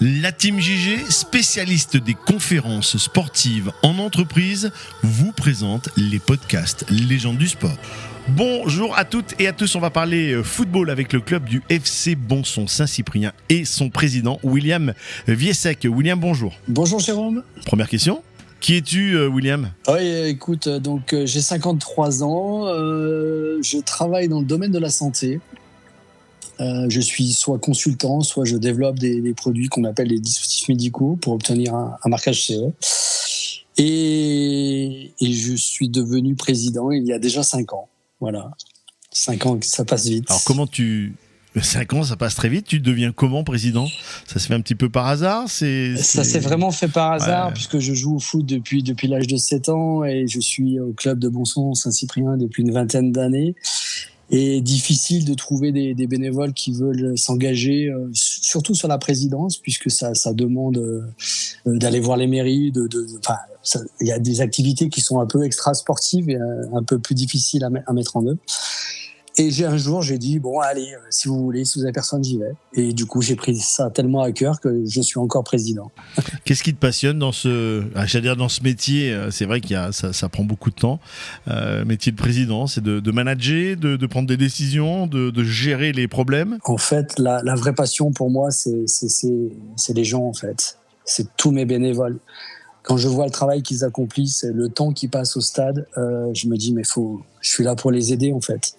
La Team JG, spécialiste des conférences sportives en entreprise, vous présente les podcasts Légendes du sport. Bonjour à toutes et à tous, on va parler football avec le club du FC Bonson Saint-Cyprien et son président William Viessec. William, bonjour. Bonjour Jérôme. Première question. Qui es-tu, William ? Oui, écoute, donc j'ai 53 ans, je travaille dans le domaine de la santé. Je suis soit consultant, soit je développe des produits qu'on appelle des dispositifs médicaux pour obtenir un marquage CE. Et je suis devenu président il y a déjà 5 ans. Voilà, 5 ans, ça passe vite. Alors 5 ans, ça passe très vite. Tu deviens comment président ? Ça se fait un petit peu par hasard ? Ça s'est vraiment fait par hasard, puisque je joue au foot depuis l'âge de 7 ans et je suis au club de Bonson Saint-Cyprien depuis une vingtaine d'années. Et difficile de trouver des bénévoles qui veulent s'engager, surtout sur la présidence, puisque ça demande d'aller voir les mairies. Il y a des activités qui sont un peu extra-sportives et un peu plus difficiles à mettre en œuvre. Et un jour, j'ai dit, bon, allez, si vous voulez, si vous avez personne, j'y vais. Et du coup, j'ai pris ça tellement à cœur que je suis encore président. Qu'est-ce qui te passionne dans ce métier ? C'est vrai ça prend beaucoup de temps. Métier de président, c'est de manager, de prendre des décisions, de gérer les problèmes. En fait, la vraie passion pour moi, c'est les gens, en fait. C'est tous mes bénévoles. Quand je vois le travail qu'ils accomplissent, le temps qu'ils passent au stade, je me dis, mais je suis là pour les aider, en fait.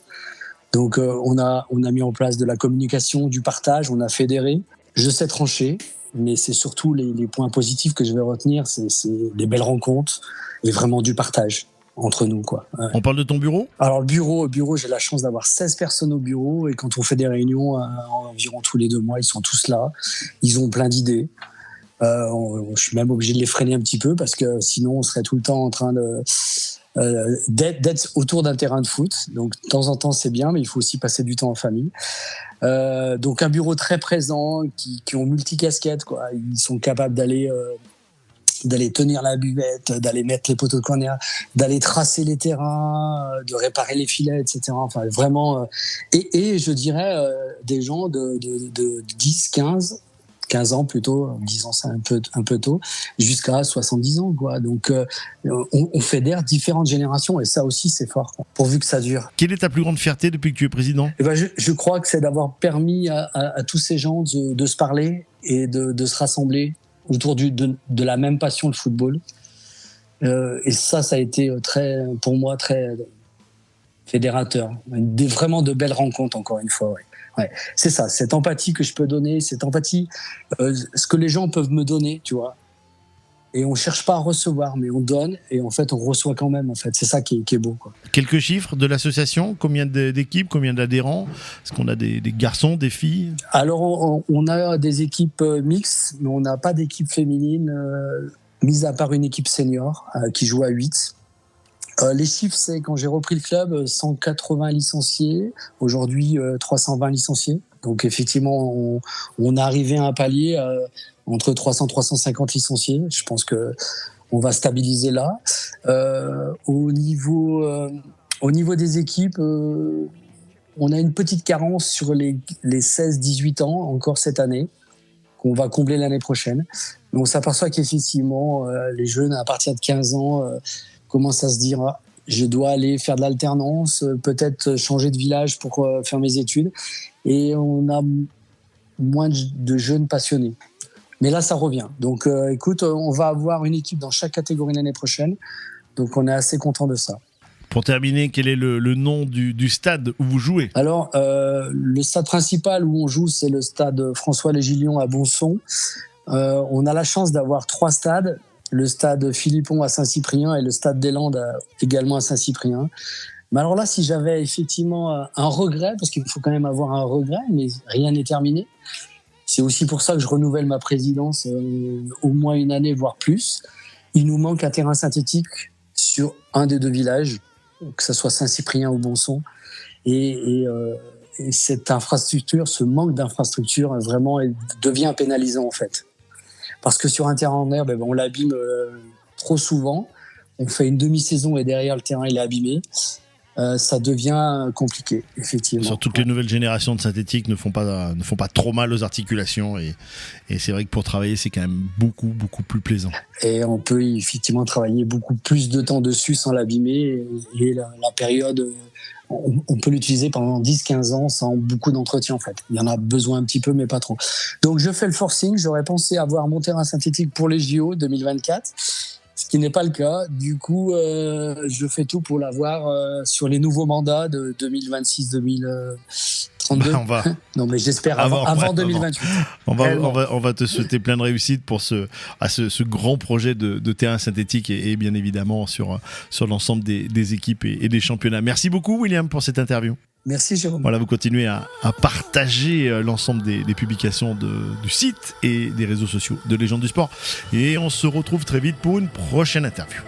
Donc on a mis en place de la communication, du partage, on a fédéré. Je sais trancher, mais c'est surtout les points positifs que je vais retenir, c'est des belles rencontres et vraiment du partage entre nous, quoi. Ouais. On parle de ton bureau ? Alors le bureau, j'ai la chance d'avoir 16 personnes au bureau et quand on fait des réunions environ tous les 2 mois, ils sont tous là, ils ont plein d'idées. Je suis même obligé de les freiner un petit peu parce que sinon on serait tout le temps en train d'être autour d'un terrain de foot. Donc de temps en temps c'est bien, mais il faut aussi passer du temps en famille. Donc un bureau très présent, qui ont multicasquettes, quoi. Ils sont capables d'aller tenir la buvette, d'aller mettre les poteaux de corner, d'aller tracer les terrains, de réparer les filets, etc. Enfin vraiment, et je dirais des gens de 10, 15 ans plutôt, 10 ans c'est un peu tôt, jusqu'à 70 ans, quoi. Donc on fédère différentes générations et ça aussi c'est fort, quoi, pourvu que ça dure. Quelle est ta plus grande fierté depuis que tu es président ? Je crois que c'est d'avoir permis à tous ces gens de se parler et de se rassembler autour de la même passion, le football. Et ça a été pour moi très fédérateur. Vraiment de belles rencontres, encore une fois, ouais. Ouais, c'est ça, cette empathie que je peux donner, cette empathie, ce que les gens peuvent me donner, tu vois. Et on cherche pas à recevoir, mais on donne et en fait on reçoit quand même. En fait, c'est ça qui est beau, quoi. Quelques chiffres de l'association, combien d'équipes, combien d'adhérents ? Est-ce qu'on a des garçons, des filles ? Alors on a des équipes mixtes, mais on n'a pas d'équipe féminine, mis à part une équipe senior qui joue à 8. Les chiffres, c'est quand j'ai repris le club, 180 licenciés, aujourd'hui 320 licenciés. Donc effectivement, on est arrivé à un palier entre 300 et 350 licenciés. Je pense que on va stabiliser là. Au niveau des équipes, on a une petite carence sur les 16-18 ans encore cette année, qu'on va combler l'année prochaine. Mais on s'aperçoit qu'effectivement, les jeunes à partir de 15 ans commence à se dire je dois aller faire de l'alternance, peut-être changer de village pour faire mes études. Et on a moins de jeunes passionnés. Mais là, ça revient. Donc, écoute, on va avoir une équipe dans chaque catégorie l'année prochaine. Donc, on est assez content de ça. Pour terminer, quel est le nom du stade où vous jouez ? Alors, le stade principal où on joue, c'est le stade François-Légilion à Bonson. On a la chance d'avoir 3 stades. Le stade Philippon à Saint-Cyprien et le stade des Landes également à Saint-Cyprien. Mais alors là, si j'avais effectivement un regret, parce qu'il faut quand même avoir un regret, mais rien n'est terminé. C'est aussi pour ça que je renouvelle ma présidence au moins une année, voire plus. Il nous manque un terrain synthétique sur un des 2 villages, que ce soit Saint-Cyprien ou Bonson. Et cette infrastructure, ce manque d'infrastructure, vraiment devient pénalisant en fait. Parce que sur un terrain en herbe, on l'abîme trop souvent. On fait une demi-saison et derrière le terrain il est abîmé. ça devient compliqué, effectivement. Surtout que les nouvelles générations de synthétiques ne font pas trop mal aux articulations et c'est vrai que pour travailler, c'est quand même beaucoup plus plaisant. Et on peut effectivement travailler beaucoup plus de temps dessus sans l'abîmer et la période, on peut l'utiliser pendant 10-15 ans sans beaucoup d'entretien en fait. Il y en a besoin un petit peu mais pas trop. Donc je fais le forcing, j'aurais pensé avoir mon terrain synthétique pour les JO 2024. Ce qui n'est pas le cas. Du coup, je fais tout pour l'avoir sur les nouveaux mandats de 2026-2032. Non, mais j'espère avant 2028. On va te souhaiter plein de réussite pour ce grand projet de terrain synthétique et bien évidemment sur l'ensemble des équipes et des championnats. Merci beaucoup, William, pour cette interview. Merci Jérôme. Voilà, vous continuez à partager l'ensemble des publications du site et des réseaux sociaux de Légende du Sport. Et on se retrouve très vite pour une prochaine interview.